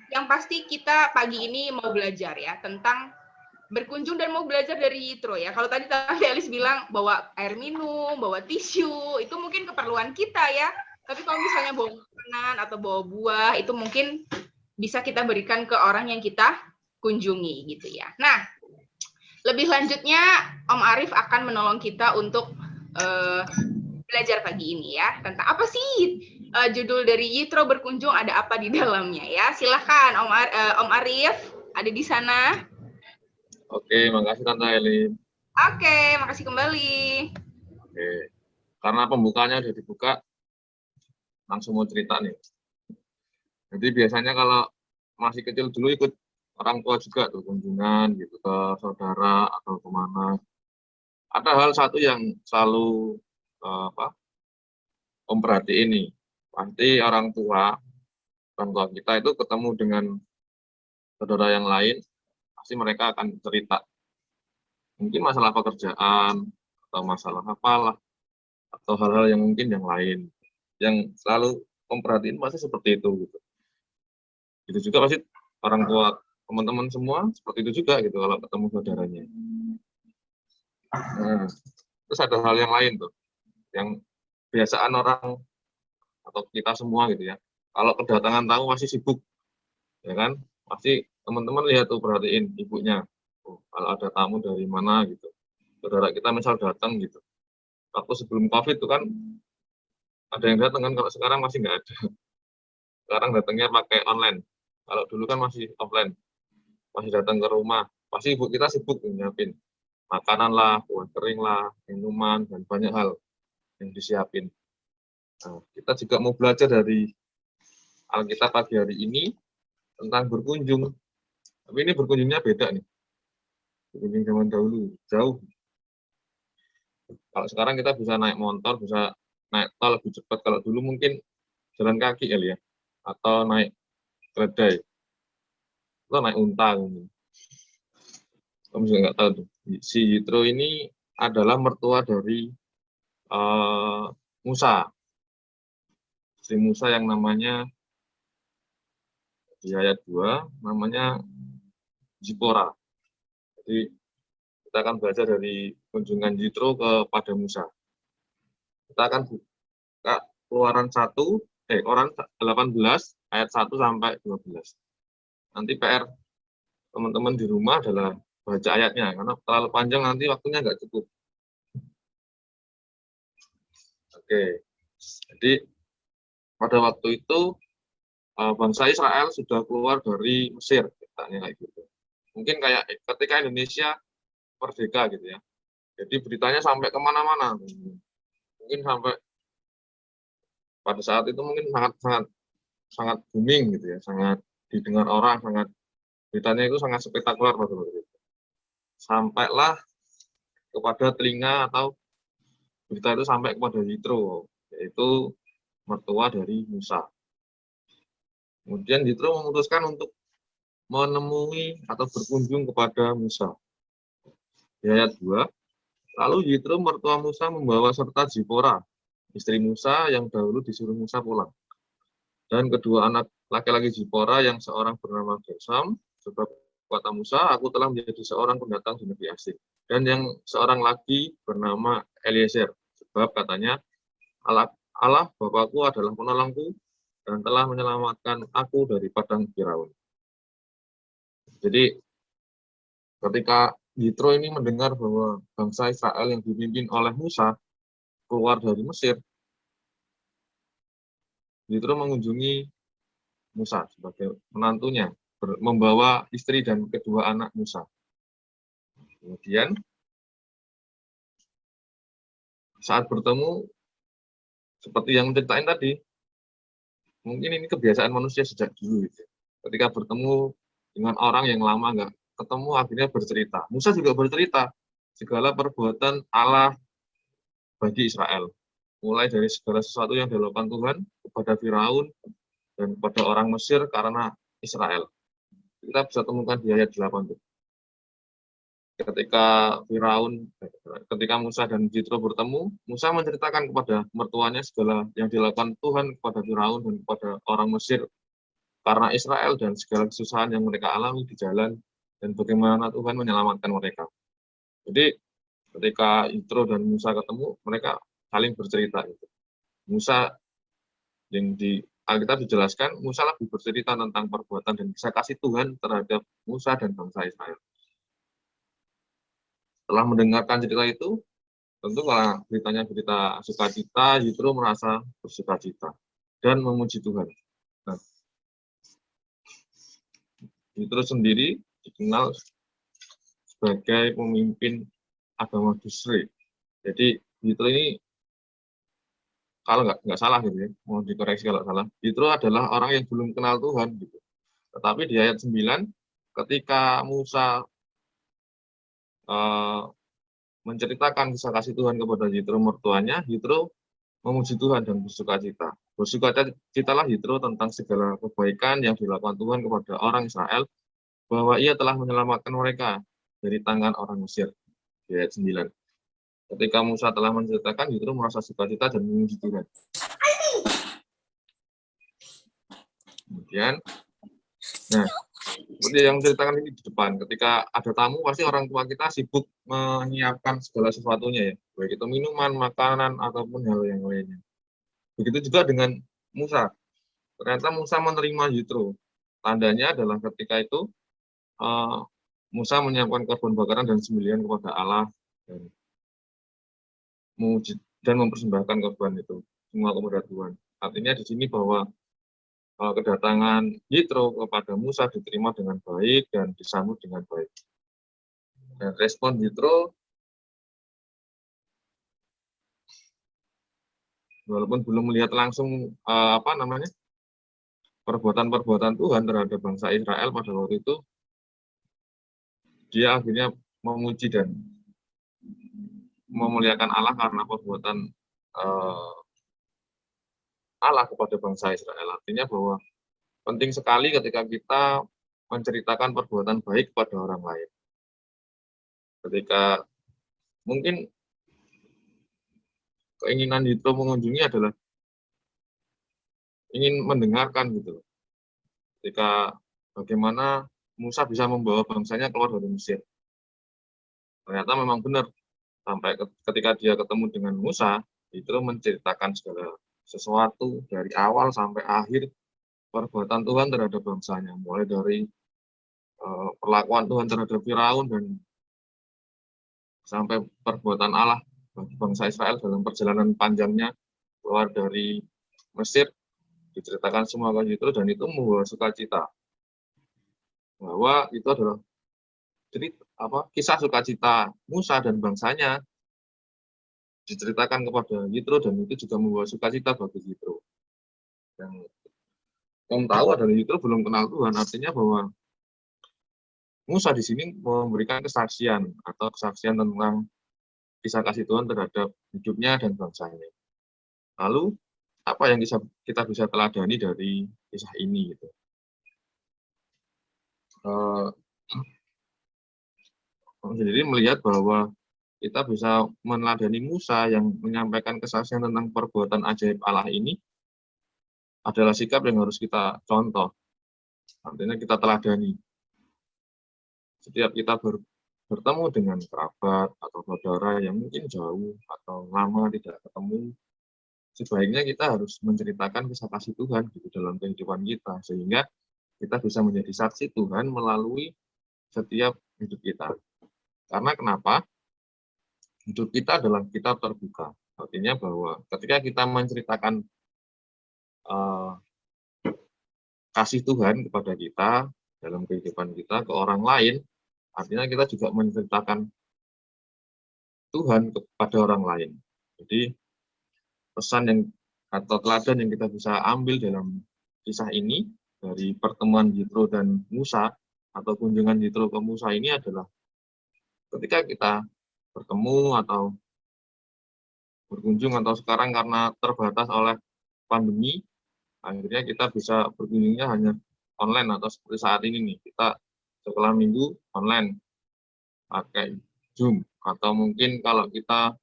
Yang pasti kita pagi ini mau belajar ya tentang berkunjung dan mau belajar dari Yitro ya. Kalau tadi Tante Elis bilang bawa air minum, bawa tisu, itu mungkin keperluan kita ya. Tapi kalau misalnya bawa makanan atau bawa buah, itu mungkin bisa kita berikan ke orang yang kita kunjungi gitu ya. Nah, lebih lanjutnya Om Arif akan menolong kita untuk belajar pagi ini ya. Tentang apa sih judul dari Yitro berkunjung, ada apa di dalamnya ya. Silahkan Om Arif, ada di sana. Oke, makasih Tante Elin. Oke, makasih kembali. Oke, karena pembukanya udah dibuka, langsung mau cerita nih. Jadi biasanya kalau masih kecil dulu ikut orang tua juga tuh kunjungan gitu ke saudara atau kemana. Ada hal satu yang selalu Om perhatiin nih, pasti orang tua kita itu ketemu dengan saudara yang lain, pasti mereka akan cerita. Mungkin masalah pekerjaan, atau masalah apalah, atau hal-hal yang mungkin yang lain. Yang selalu memperhatiin pasti seperti itu gitu. Itu juga pasti orang tua teman-teman semua seperti itu juga gitu kalau ketemu saudaranya. Nah, terus ada hal yang lain tuh, yang kebiasaan orang atau kita semua gitu ya. Kalau kedatangan tamu pasti sibuk, ya kan? Pasti teman-teman lihat tuh perhatiin ibunya. Oh, kalau ada tamu dari mana gitu. Saudara kita misal datang gitu. Waktu sebelum COVID itu kan ada yang datang kan, kalau sekarang masih nggak ada. Sekarang datangnya pakai online. Kalau dulu kan masih offline. Masih datang ke rumah. Pasti ibu kita sibuk nyiapin makanan lah, kue kering lah, minuman, dan banyak hal yang disiapin. Nah, kita juga mau belajar dari Alkitab pagi hari ini tentang berkunjung. Tapi ini berkunjungnya beda nih. Berkunjung zaman dahulu, jauh. Kalau sekarang kita bisa naik motor, bisa naik tol lebih cepat. Kalau dulu mungkin jalan kaki kali ya, atau naik keledai, atau naik unta. Kamu juga nggak tahu tuh. Si Yitro ini adalah mertua dari Musa. Si Musa yang namanya di ayat 2 namanya Zipora. Jadi kita akan belajar dari kunjungan Yitro kepada Musa. Kita akan buka Keluaran 18 ayat 1 sampai 12. Nanti PR teman-teman di rumah adalah baca ayatnya, karena terlalu panjang nanti waktunya nggak cukup. Oke, jadi pada waktu itu bangsa Israel sudah keluar dari Mesir, katanya kayak gitu. Mungkin kayak ketika Indonesia merdeka gitu ya. Jadi beritanya sampai kemana-mana. Mungkin sampai pada saat itu mungkin sangat booming gitu ya, sangat didengar orang, beritanya itu sangat spektakuler pada waktu itu. Sampailah kepada telinga atau berita itu sampai kepada Yitro, yaitu mertua dari Musa. Kemudian Yitro memutuskan untuk menemui atau berkunjung kepada Musa. Di ayat 2, lalu Yitro mertua Musa membawa serta Zipora, istri Musa yang dahulu disuruh Musa pulang. Dan kedua anak laki-laki Zipora yang seorang bernama Gersam, sebab kata Musa, aku telah menjadi seorang pendatang di negeri asing. Dan yang seorang lagi bernama Eliezer, sebab katanya, Allah Bapakku adalah penolongku dan telah menyelamatkan aku dari padang Firaun. Jadi ketika Yitro ini mendengar bahwa bangsa Israel yang dipimpin oleh Musa keluar dari Mesir, Yitro mengunjungi Musa sebagai menantunya, membawa istri dan kedua anak Musa. Kemudian saat bertemu, seperti yang ceritain tadi, mungkin ini kebiasaan manusia sejak dulu. Gitu. Ketika bertemu dengan orang yang lama nggak ketemu, akhirnya bercerita. Musa juga bercerita segala perbuatan Allah bagi Israel. Mulai dari segala sesuatu yang dilakukan Tuhan kepada Firaun dan kepada orang Mesir karena Israel. Kita bisa temukan di ayat 8. Ketika Musa dan Jitro bertemu, Musa menceritakan kepada mertuanya segala yang dilakukan Tuhan kepada Firaun dan kepada orang Mesir karena Israel dan segala kesusahan yang mereka alami di jalan dan bagaimana Tuhan menyelamatkan mereka. Jadi ketika Yitro dan Musa ketemu, mereka saling bercerita. Musa yang di Alkitab dijelaskan, Musa lebih bercerita tentang perbuatan dan kisah kasih Tuhan terhadap Musa dan bangsa Israel. Setelah mendengarkan cerita itu, tentu kalau beritanya berita sukacita, Yitro merasa bersukacita dan memuji Tuhan. Nah, Yitro sendiri dikenal sebagai pemimpin agama Dusri. Jadi Yitro ini kalau nggak salah gitu ya, mau dikoreksi kalau salah, Yitro adalah orang yang belum kenal Tuhan gitu. Tetapi di ayat 9, ketika Musa menceritakan kisah kasih Tuhan kepada Yitro mertuanya, Yitro memuji Tuhan dan bersukacita. Bersukacitalah Yitro tentang segala kebaikan yang dilakukan Tuhan kepada orang Israel, bahwa ia telah menyelamatkan mereka dari tangan orang Mesir. Di ayat 9. Ketika Musa telah menceritakan, Yitro merasa sukacita dan memuji Tuhan. Kemudian, nah, seperti yang menceritakan ini di depan, ketika ada tamu, pasti orang tua kita sibuk menyiapkan segala sesuatunya ya, baik itu minuman, makanan, ataupun hal yang lainnya. Begitu juga dengan Musa. Ternyata Musa menerima Yitro. Tandanya adalah ketika itu Musa menyiapkan korban bakaran dan sembelihan kepada Allah dan mempersembahkan korban itu semua kepada Tuhan. Artinya di sini bahwa kedatangan Yitro kepada Musa diterima dengan baik dan disambut dengan baik. Dan respon Yitro, walaupun belum melihat langsung perbuatan-perbuatan Tuhan terhadap bangsa Israel pada waktu itu, dia akhirnya memuji dan memuliakan Allah karena perbuatan Allah kepada bangsa Israel. Artinya bahwa penting sekali ketika kita menceritakan perbuatan baik kepada orang lain. Ketika mungkin keinginan Yitro mengunjungi adalah ingin mendengarkan gitu. Ketika bagaimana Musa bisa membawa bangsanya keluar dari Mesir. Ternyata memang benar, sampai ketika dia ketemu dengan Musa, Yitro menceritakan segala sesuatu dari awal sampai akhir perbuatan Tuhan terhadap bangsanya, mulai dari perlakuan Tuhan terhadap Firaun dan sampai perbuatan Allah bagi bangsa Israel dalam perjalanan panjangnya keluar dari Mesir, diceritakan semua ke Yitro, dan itu membawa sukacita bahwa itu adalah kisah sukacita Musa dan bangsanya diceritakan kepada Yitro, dan itu juga membawa sukacita bagi Yitro. Yang kamu tahu adalah Yitro belum kenal Tuhan, artinya bahwa Musa di sini memberikan kesaksian tentang kisah kasih Tuhan terhadap hidupnya dan bangsanya. Lalu apa yang kita bisa teladani dari kisah ini gitu. Sendiri melihat bahwa kita bisa meneladani Musa yang menyampaikan kesaksian tentang perbuatan ajaib Allah ini adalah sikap yang harus kita contoh. Artinya kita teladani. Setiap kita bertemu dengan kerabat atau saudara yang mungkin jauh atau lama tidak ketemu, sebaiknya kita harus menceritakan kisah kasih Tuhan gitu dalam kehidupan kita, sehingga kita bisa menjadi saksi Tuhan melalui setiap hidup kita. Karena kenapa? Hidup kita adalah kitab terbuka. Artinya bahwa ketika kita menceritakan kasih Tuhan kepada kita dalam kehidupan kita ke orang lain, artinya kita juga menceritakan Tuhan kepada orang lain. Jadi pesan yang atau teladan yang kita bisa ambil dalam kisah ini dari pertemuan Yitro dan Musa atau kunjungan Yitro ke Musa ini adalah ketika kita bertemu atau berkunjung, atau sekarang karena terbatas oleh pandemi, akhirnya kita bisa berkunjungnya hanya online, atau seperti saat ini nih, kita sekolah minggu online pakai Zoom, atau mungkin kalau kita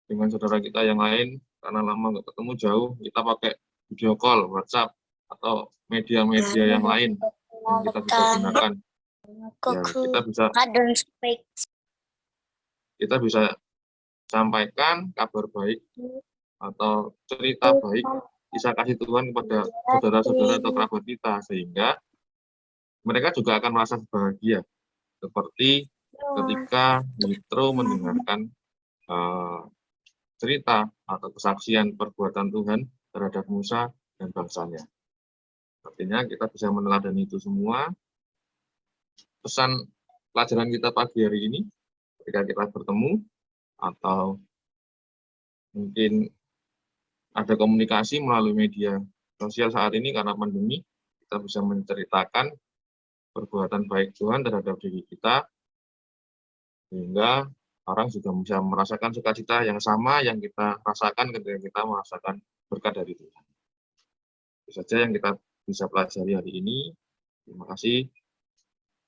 dengan saudara kita yang lain karena lama nggak ketemu jauh, kita pakai video call, WhatsApp, atau media-media yang lain yang kita bisa gunakan. Ya, kita bisa sampaikan kabar baik atau cerita baik, kisah kasih Tuhan kepada saudara-saudara atau kerabat kita, sehingga mereka juga akan merasa bahagia, seperti ketika Yitro mendengarkan cerita atau kesaksian perbuatan Tuhan terhadap Musa dan bangsanya. Artinya kita bisa meneladani itu semua. Pesan pelajaran kita pagi hari ini, ketika kita bertemu, atau mungkin ada komunikasi melalui media sosial saat ini karena pandemi, kita bisa menceritakan perbuatan baik Tuhan terhadap diri kita, sehingga orang juga bisa merasakan sukacita yang sama yang kita rasakan ketika kita merasakan berkat dari Tuhan. Itu saja yang kita bisa pelajari hari ini. Terima kasih,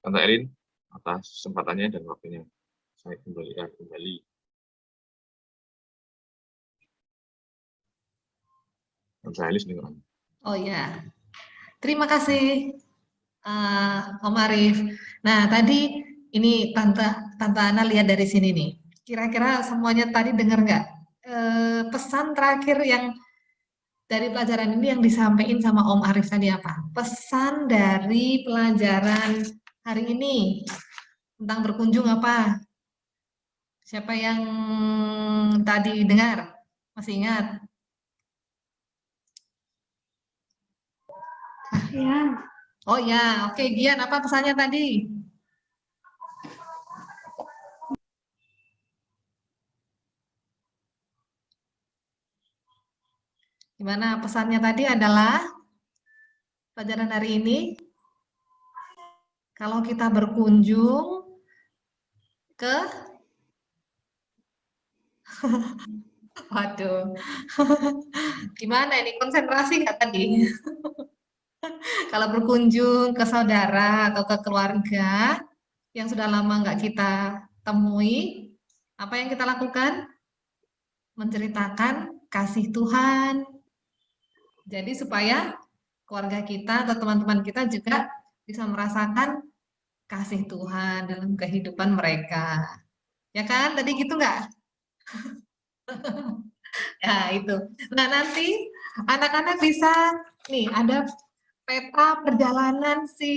Tante Elin, atas kesempatannya dan waktunya. Saya kembalikan kembali. Tante Elis dengan. Oh ya, terima kasih Om Arif. Nah tadi ini Tante Ana lihat dari sini nih. Kira-kira semuanya tadi dengar nggak pesan terakhir yang dari pelajaran ini yang disampaikan sama Om Arif tadi apa? Pesan dari pelajaran hari ini tentang berkunjung apa? Siapa yang tadi dengar? Masih ingat? Ya. Oh ya, oke. Gian, apa pesannya tadi? Gimana pesannya tadi adalah pelajaran hari ini, kalau kita berkunjung ke waduh, gimana ini konsentrasi nggak tadi? Kalau berkunjung ke saudara atau ke keluarga yang sudah lama nggak kita temui, apa yang kita lakukan? Menceritakan kasih Tuhan. Jadi supaya keluarga kita atau teman-teman kita juga bisa merasakan kasih Tuhan dalam kehidupan mereka. Ya kan? Tadi gitu nggak? Ya, itu. Nah, nanti anak-anak bisa, nih ada peta perjalanan si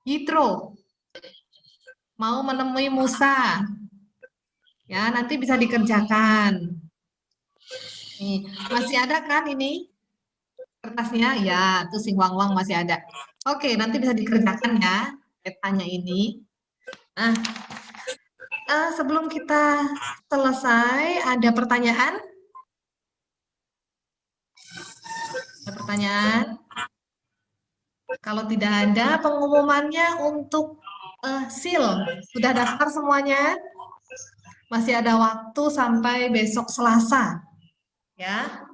Yitro. Mau menemui Musa. Ya, nanti bisa dikerjakan. Nih, masih ada kan ini? Kertasnya? Ya, tuh sing wang-wang masih ada. Oke, nanti bisa dikerjakan ya petanya ini. Nah, sebelum kita selesai, ada pertanyaan? Ada pertanyaan? Kalau tidak ada, pengumumannya untuk SIL. Sudah daftar semuanya? Masih ada waktu sampai besok Selasa. Ya,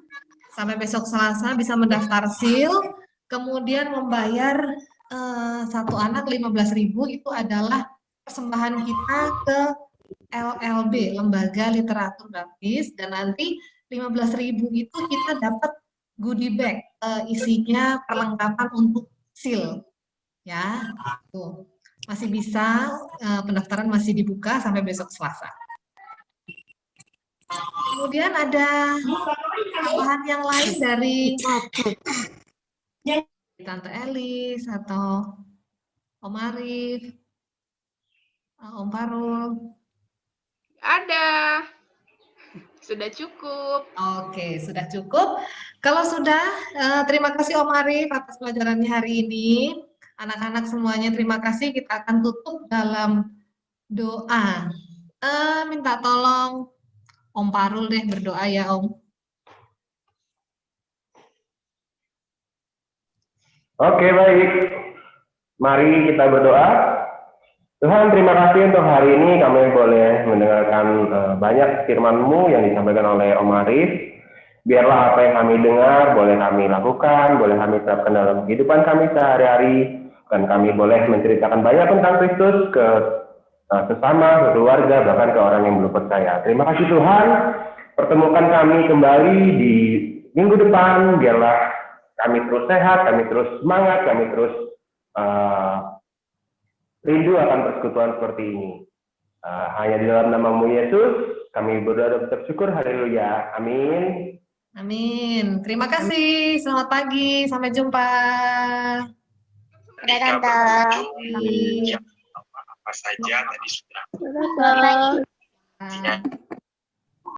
sampai besok Selasa bisa mendaftar SIL, kemudian membayar satu anak 15.000 itu adalah persembahan kita ke LLB, Lembaga Literatur Baptis, dan nanti 15.000 itu kita dapat goodie bag, isinya perlengkapan untuk SIL. Ya, tuh. Masih bisa, pendaftaran masih dibuka sampai besok Selasa. Kemudian ada tambahan yang lain dari Tante Elis atau Om Arif, Om Parul. Ada. Sudah cukup. Oke, sudah cukup. Kalau sudah, terima kasih Om Arif atas pelajarannya hari ini. Anak-anak semuanya terima kasih. Kita akan tutup dalam doa. Minta tolong Om Parul deh berdoa ya Om. Oke, baik. Mari kita berdoa. Tuhan, terima kasih untuk hari ini kami boleh mendengarkan banyak firman-Mu yang disampaikan oleh Om Arif. Biarlah apa yang kami dengar boleh kami lakukan, boleh kami terapkan dalam kehidupan kami sehari-hari, dan kami boleh menceritakan banyak tentang Kristus ke sesama, ke keluarga, bahkan ke orang yang belum percaya. Terima kasih Tuhan, pertemukan kami kembali di minggu depan, biarlah kami terus sehat, kami terus semangat, kami terus rindu akan persekutuan seperti ini. Hanya di dalam nama-Mu Yesus, kami berdoa dan bersyukur. Haleluya. Amin. Amin. Terima kasih. Selamat pagi. Sampai jumpa. Ada Tante. Pagi. Apa saja tadi sudah Selamat pagi. Ah.